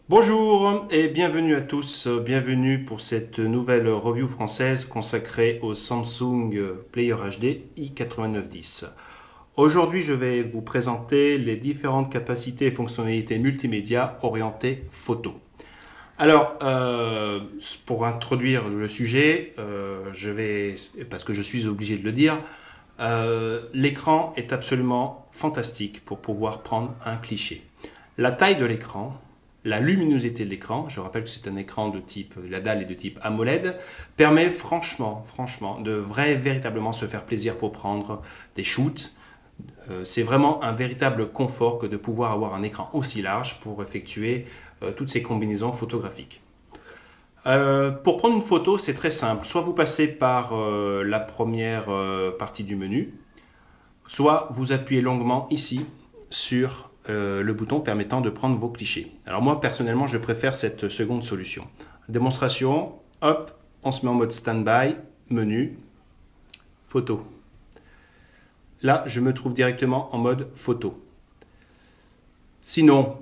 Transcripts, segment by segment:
Bonjour et bienvenue à tous, bienvenue pour cette nouvelle review française consacrée au Samsung Player HD i8910. Aujourd'hui, je vais vous présenter les différentes capacités et fonctionnalités multimédia orientées photo. Alors, pour introduire le sujet, parce que je suis obligé de le dire, l'écran est absolument fantastique pour pouvoir prendre un cliché. La taille de l'écran, la luminosité de l'écran, je rappelle que c'est un écran de type, la dalle est de type AMOLED, permet franchement, de véritablement se faire plaisir pour prendre des shoots. C'est vraiment un véritable confort que de pouvoir avoir un écran aussi large pour effectuer toutes ces combinaisons photographiques. Pour prendre une photo, c'est très simple. Soit vous passez par la première partie du menu, soit vous appuyez longuement ici sur le bouton permettant de prendre vos clichés. Alors moi, personnellement, je préfère cette seconde solution. Démonstration, hop, on se met en mode stand-by, menu, photo. Là, je me trouve directement en mode photo. Sinon,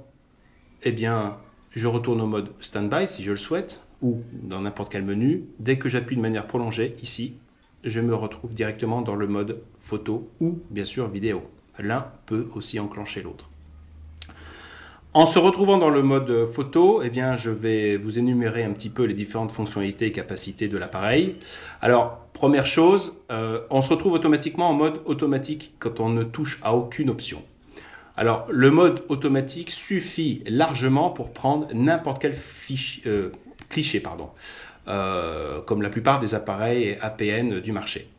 eh bien, je retourne au mode stand-by si je le souhaite, ou dans n'importe quel menu. Dès que j'appuie de manière prolongée, ici, je me retrouve directement dans le mode photo ou, bien sûr, vidéo. L'un peut aussi enclencher l'autre. En se retrouvant dans le mode photo, eh bien, je vais vous énumérer un petit peu les différentes fonctionnalités et capacités de l'appareil. Alors, première chose, on se retrouve automatiquement en mode automatique quand on ne touche à aucune option. Alors, le mode automatique suffit largement pour prendre n'importe quel cliché, comme la plupart des appareils APN du marché.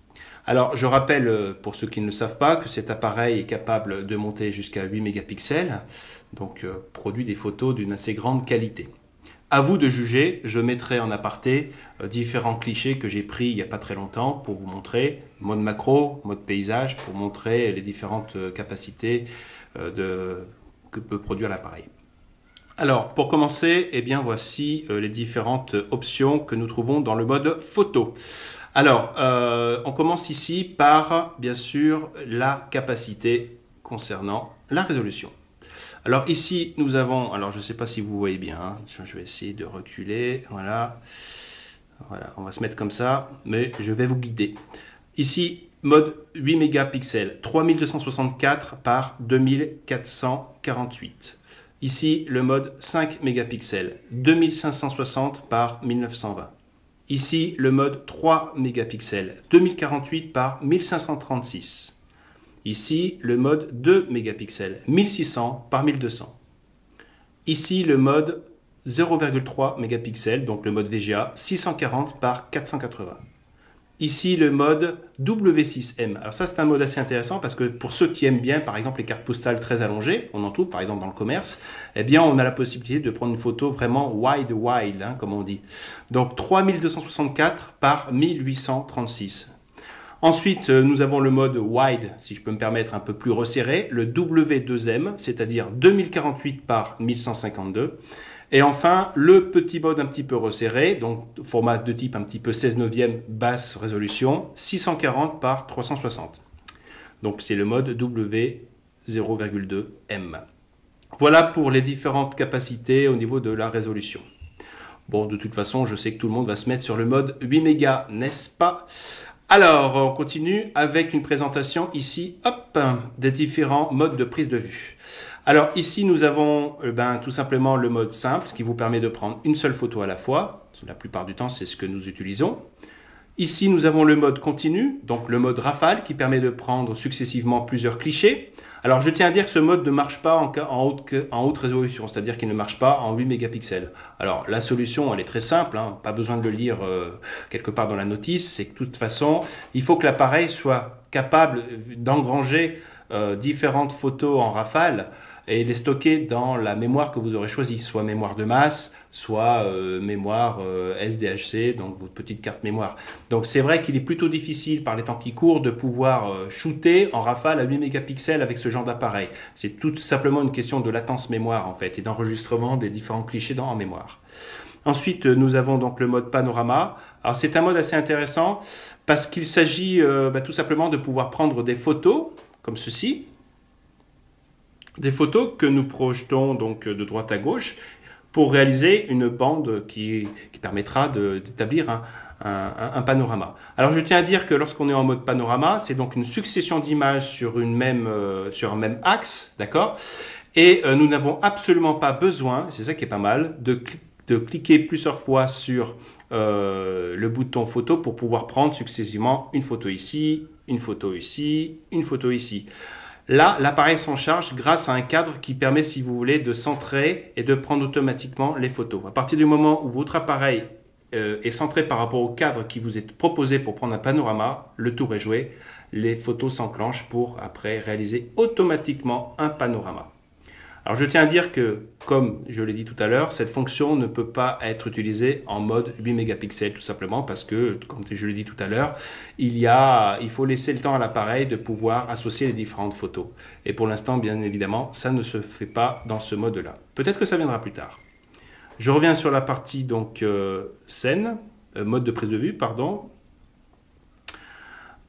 Alors, je rappelle, pour ceux qui ne le savent pas, que cet appareil est capable de monter jusqu'à 8 mégapixels, donc produit des photos d'une assez grande qualité. À vous de juger, je mettrai en aparté différents clichés que j'ai pris il n'y a pas très longtemps pour vous montrer, mode macro, mode paysage, pour montrer les différentes capacités que peut produire l'appareil. Alors, pour commencer, eh bien, voici les différentes options que nous trouvons dans le mode photo. Alors, on commence ici par, bien sûr, la capacité concernant la résolution. Alors ici, nous avons, alors je ne sais pas si vous voyez bien, hein, je vais essayer de reculer, voilà, on va se mettre comme ça, mais je vais vous guider. Ici, mode 8 mégapixels, 3264 par 2448. Ici, le mode 5 mégapixels, 2560 par 1920. Ici, le mode 3 mégapixels, 2048 par 1536. Ici, le mode 2 mégapixels, 1600 par 1200. Ici, le mode 0,3 mégapixels, donc le mode VGA, 640 par 480. Ici, le mode W6M. Alors ça, c'est un mode assez intéressant parce que pour ceux qui aiment bien, par exemple, les cartes postales très allongées, on en trouve par exemple dans le commerce, eh bien, on a la possibilité de prendre une photo vraiment wide, hein, comme on dit. Donc 3264 par 1836. Ensuite, nous avons le mode wide, si je peux me permettre, un peu plus resserré, le W2M, c'est-à-dire 2048 par 1152. Et enfin, le petit mode un petit peu resserré, donc format de type un petit peu 16/9 basse résolution, 640 par 360. Donc c'est le mode W0,2M. Voilà pour les différentes capacités au niveau de la résolution. Bon, de toute façon, je sais que tout le monde va se mettre sur le mode 8 mégas, n'est-ce pas ? Alors, on continue avec une présentation ici, hop, des différents modes de prise de vue. Alors ici, nous avons tout simplement le mode simple, ce qui vous permet de prendre une seule photo à la fois. La plupart du temps, c'est ce que nous utilisons. Ici, nous avons le mode continu, donc le mode rafale, qui permet de prendre successivement plusieurs clichés. Alors, je tiens à dire que ce mode ne marche pas en haute résolution, c'est-à-dire qu'il ne marche pas en 8 mégapixels. Alors, la solution, elle est très simple, hein, pas besoin de le lire quelque part dans la notice, c'est que de toute façon, il faut que l'appareil soit capable d'engranger différentes photos en rafale et les stocker dans la mémoire que vous aurez choisie, soit mémoire de masse, soit mémoire SDHC, donc votre petite carte mémoire. Donc c'est vrai qu'il est plutôt difficile par les temps qui courent de pouvoir shooter en rafale à 8 mégapixels avec ce genre d'appareil. C'est tout simplement une question de latence mémoire en fait et d'enregistrement des différents clichés en mémoire. Ensuite, nous avons donc le mode panorama. Alors c'est un mode assez intéressant parce qu'il s'agit tout simplement de pouvoir prendre des photos comme ceci. Des photos que nous projetons donc de droite à gauche pour réaliser une bande qui permettra d'établir un panorama. Alors je tiens à dire que lorsqu'on est en mode panorama, c'est donc une succession d'images sur un même axe, d'accord? Et nous n'avons absolument pas besoin, c'est ça qui est pas mal, de cliquer plusieurs fois sur le bouton photo pour pouvoir prendre successivement une photo ici, une photo ici, une photo ici. Là, l'appareil s'en charge grâce à un cadre qui permet, si vous voulez, de centrer et de prendre automatiquement les photos. À partir du moment où votre appareil est centré par rapport au cadre qui vous est proposé pour prendre un panorama, le tour est joué, les photos s'enclenchent pour après réaliser automatiquement un panorama. Alors je tiens à dire que, comme je l'ai dit tout à l'heure, cette fonction ne peut pas être utilisée en mode 8 mégapixels tout simplement parce que, comme je l'ai dit tout à l'heure, il faut laisser le temps à l'appareil de pouvoir associer les différentes photos. Et pour l'instant, bien évidemment, ça ne se fait pas dans ce mode-là. Peut-être que ça viendra plus tard. Je reviens sur la partie donc scène, mode de prise de vue, pardon.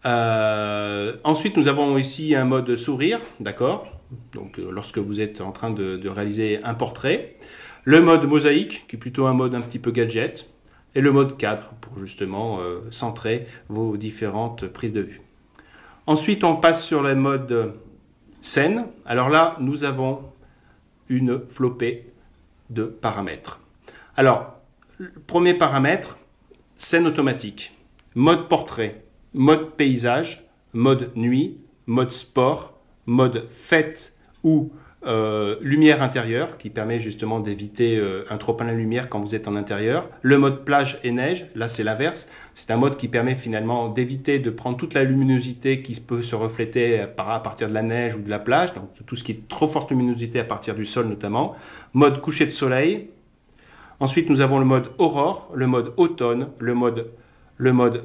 Ensuite, nous avons ici un mode sourire, d'accord? Donc, lorsque vous êtes en train de réaliser un portrait. Le mode mosaïque, qui est plutôt un mode un petit peu gadget. Et le mode cadre, pour justement centrer vos différentes prises de vue. Ensuite, on passe sur le mode scène. Alors là, nous avons une flopée de paramètres. Alors, le premier paramètre, scène automatique. Mode portrait, mode paysage, mode nuit, mode sport, mode fête ou lumière intérieure qui permet justement d'éviter un trop plein de lumière quand vous êtes en intérieur. Le mode plage et neige, là c'est l'inverse. C'est un mode qui permet finalement d'éviter de prendre toute la luminosité qui peut se refléter à partir de la neige ou de la plage, donc tout ce qui est trop forte luminosité à partir du sol notamment. Mode coucher de soleil. Ensuite nous avons le mode aurore, le mode automne, le mode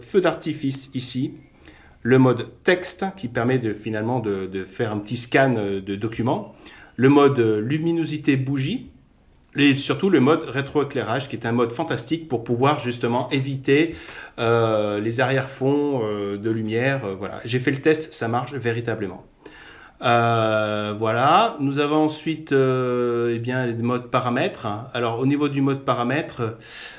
feu d'artifice ici. Le mode texte qui permet finalement de faire un petit scan de documents, le mode luminosité bougie et surtout le mode rétroéclairage qui est un mode fantastique pour pouvoir justement éviter les arrière-fonds de lumière. Voilà. J'ai fait le test, ça marche véritablement. Voilà, nous avons ensuite eh bien, les modes paramètres. Alors au niveau du mode paramètres,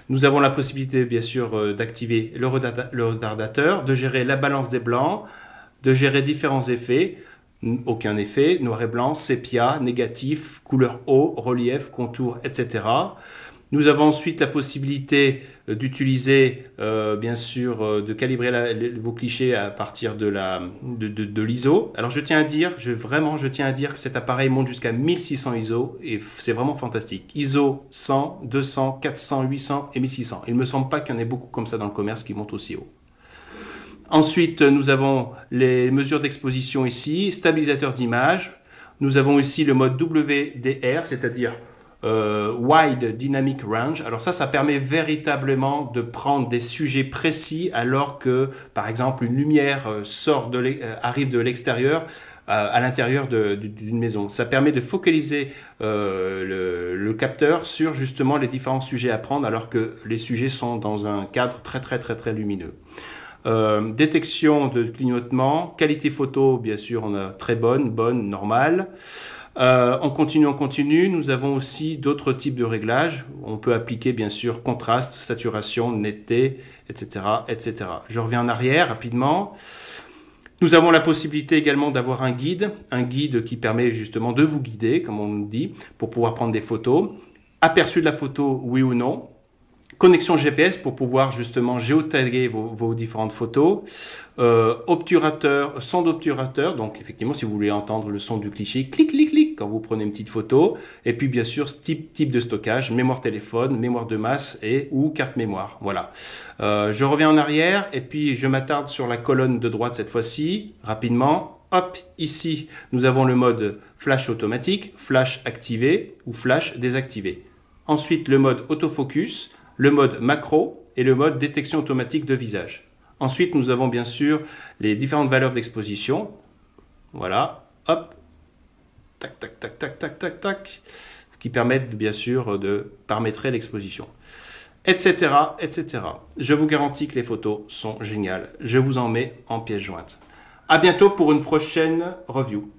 nous avons la possibilité bien sûr d'activer le retardateur, de gérer la balance des blancs, de gérer différents effets, aucun effet, noir et blanc, sépia, négatif, couleur haut, relief, contour, etc. Nous avons ensuite la possibilité d'utiliser, bien sûr, de calibrer vos clichés à partir de l'ISO. Alors je tiens à dire, je tiens à dire que cet appareil monte jusqu'à 1600 ISO et c'est vraiment fantastique. ISO 100, 200, 400, 800 et 1600. Il ne me semble pas qu'il y en ait beaucoup comme ça dans le commerce qui montent aussi haut. Ensuite, nous avons les mesures d'exposition ici, stabilisateur d'image. Nous avons ici le mode WDR, c'est-à-dire Wide Dynamic Range. Alors ça permet véritablement de prendre des sujets précis alors que, par exemple, une lumière arrive de l'extérieur à l'intérieur d'une maison. Ça permet de focaliser le capteur sur justement les différents sujets à prendre alors que les sujets sont dans un cadre très lumineux. Détection de clignotement, qualité photo, bien sûr, on a très bonne, normale. On continue. Nous avons aussi d'autres types de réglages. On peut appliquer bien sûr contraste, saturation, netteté, etc., etc. Je reviens en arrière rapidement. Nous avons la possibilité également d'avoir un guide qui permet justement de vous guider, comme on nous dit, pour pouvoir prendre des photos. Aperçu de la photo, oui ou non. Connexion GPS pour pouvoir justement géotaguer vos différentes photos. Obturateur, son d'obturateur, donc effectivement si vous voulez entendre le son du cliché, clic quand vous prenez une petite photo. Et puis bien sûr type de stockage, mémoire téléphone, mémoire de masse ou carte mémoire. Voilà. Je reviens en arrière et puis je m'attarde sur la colonne de droite cette fois-ci, rapidement. Hop, ici nous avons le mode flash automatique, flash activé ou flash désactivé. Ensuite le mode autofocus, le mode macro et le mode détection automatique de visage. Ensuite, nous avons bien sûr les différentes valeurs d'exposition. Voilà, hop, tac, qui permettent bien sûr de paramétrer l'exposition, etc., etc. Je vous garantis que les photos sont géniales. Je vous en mets en pièce jointe. À bientôt pour une prochaine review.